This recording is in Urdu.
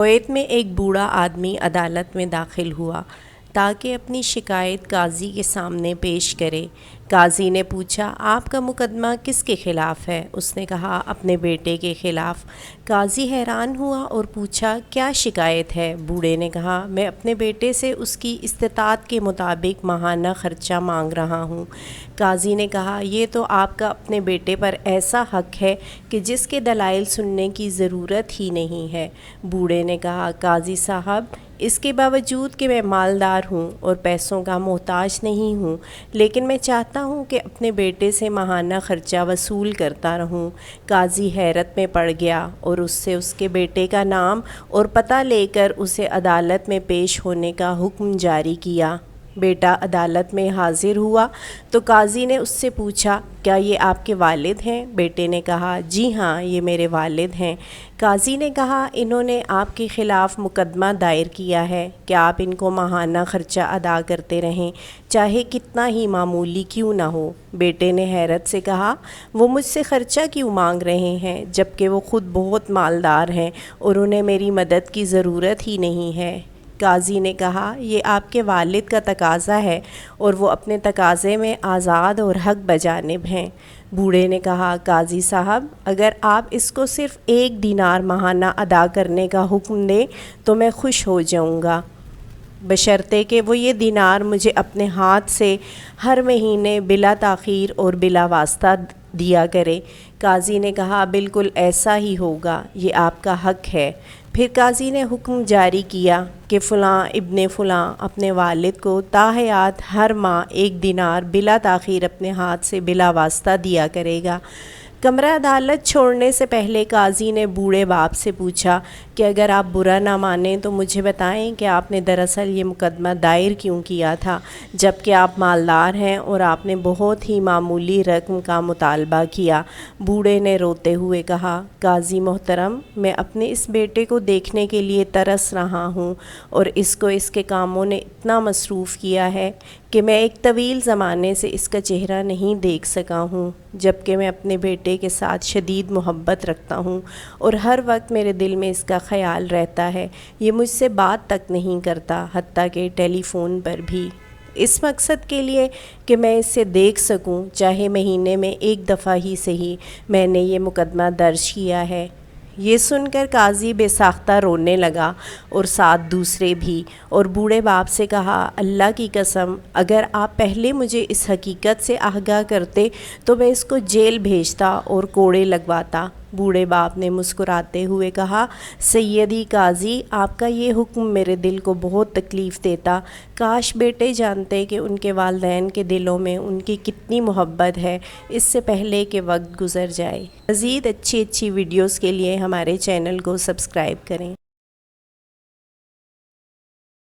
کویت میں ایک بوڑھا آدمی عدالت میں داخل ہوا تاکہ اپنی شکایت قاضی کے سامنے پیش کرے۔ قاضی نے پوچھا، آپ کا مقدمہ کس کے خلاف ہے؟ اس نے کہا، اپنے بیٹے کے خلاف۔ قاضی حیران ہوا اور پوچھا، کیا شکایت ہے؟ بوڑھے نے کہا، میں اپنے بیٹے سے اس کی استطاعت کے مطابق ماہانہ خرچہ مانگ رہا ہوں۔ قاضی نے کہا، یہ تو آپ کا اپنے بیٹے پر ایسا حق ہے کہ جس کے دلائل سننے کی ضرورت ہی نہیں ہے۔ بوڑھے نے کہا، قاضی صاحب، اس کے باوجود کہ میں مالدار ہوں اور پیسوں کا محتاج نہیں ہوں، لیکن میں چاہتا ہوں کہ اپنے بیٹے سے ماہانہ خرچہ وصول کرتا رہوں۔ قاضی حیرت میں پڑ گیا اور اس سے اس کے بیٹے کا نام اور پتہ لے کر اسے عدالت میں پیش ہونے کا حکم جاری کیا۔ بیٹا عدالت میں حاضر ہوا تو قاضی نے اس سے پوچھا، کیا یہ آپ کے والد ہیں؟ بیٹے نے کہا، جی ہاں، یہ میرے والد ہیں۔ قاضی نے کہا، انہوں نے آپ کے خلاف مقدمہ دائر کیا ہے کہ آپ ان کو ماہانہ خرچہ ادا کرتے رہیں، چاہے کتنا ہی معمولی کیوں نہ ہو۔ بیٹے نے حیرت سے کہا، وہ مجھ سے خرچہ کیوں مانگ رہے ہیں جبکہ وہ خود بہت مالدار ہیں اور انہیں میری مدد کی ضرورت ہی نہیں ہے۔ قاضی نے کہا، یہ آپ کے والد کا تقاضا ہے اور وہ اپنے تقاضے میں آزاد اور حق بجانب ہیں۔ بوڑھے نے کہا، قاضی صاحب، اگر آپ اس کو صرف 1 دینار ماہانہ ادا کرنے کا حکم دیں تو میں خوش ہو جاؤں گا، بشرطے کہ وہ یہ دینار مجھے اپنے ہاتھ سے ہر مہینے بلا تاخیر اور بلا واسطہ دیا کرے۔ قاضی نے کہا، بالکل ایسا ہی ہوگا، یہ آپ کا حق ہے۔ پھر قاضی نے حکم جاری کیا کہ فلاں ابن فلاں اپنے والد کو تاحیات ہر ماہ 1 دینار بلا تاخیر اپنے ہاتھ سے بلا واسطہ دیا کرے گا۔ کمرہ عدالت چھوڑنے سے پہلے قاضی نے بوڑھے باپ سے پوچھا کہ اگر آپ برا نہ مانیں تو مجھے بتائیں کہ آپ نے دراصل یہ مقدمہ دائر کیوں کیا تھا جبکہ آپ مالدار ہیں اور آپ نے بہت ہی معمولی رقم کا مطالبہ کیا۔ بوڑھے نے روتے ہوئے کہا، قاضی محترم، میں اپنے اس بیٹے کو دیکھنے کے لیے ترس رہا ہوں اور اس کو اس کے کاموں نے اتنا مصروف کیا ہے کہ میں ایک طویل زمانے سے اس کا چہرہ نہیں دیکھ سکا ہوں، جبکہ میں اپنے بیٹے کے ساتھ شدید محبت رکھتا ہوں اور ہر وقت میرے دل میں اس کا خیال رہتا ہے۔ یہ مجھ سے بات تک نہیں کرتا، حتیٰ کہ ٹیلی فون پر بھی، اس مقصد کے لیے کہ میں اس سے دیکھ سکوں، چاہے مہینے میں 1 دفعہ ہی صحیح۔ میں نے یہ مقدمہ درج کیا ہے۔ یہ سن کر قاضی بے ساختہ رونے لگا اور ساتھ دوسرے بھی، اور بوڑھے باپ سے کہا، اللہ کی قسم، اگر آپ پہلے مجھے اس حقیقت سے آگاہ کرتے تو میں اس کو جیل بھیجتا اور کوڑے لگواتا۔ بوڑھے باپ نے مسکراتے ہوئے کہا، سیدی قاضی، آپ کا یہ حکم میرے دل کو بہت تکلیف دیتا۔ کاش بیٹے جانتے کہ ان کے والدین کے دلوں میں ان کی کتنی محبت ہے، اس سے پہلے کہ وقت گزر جائے۔ مزید اچھی ویڈیوز کے لیے ہمارے چینل کو سبسکرائب کریں۔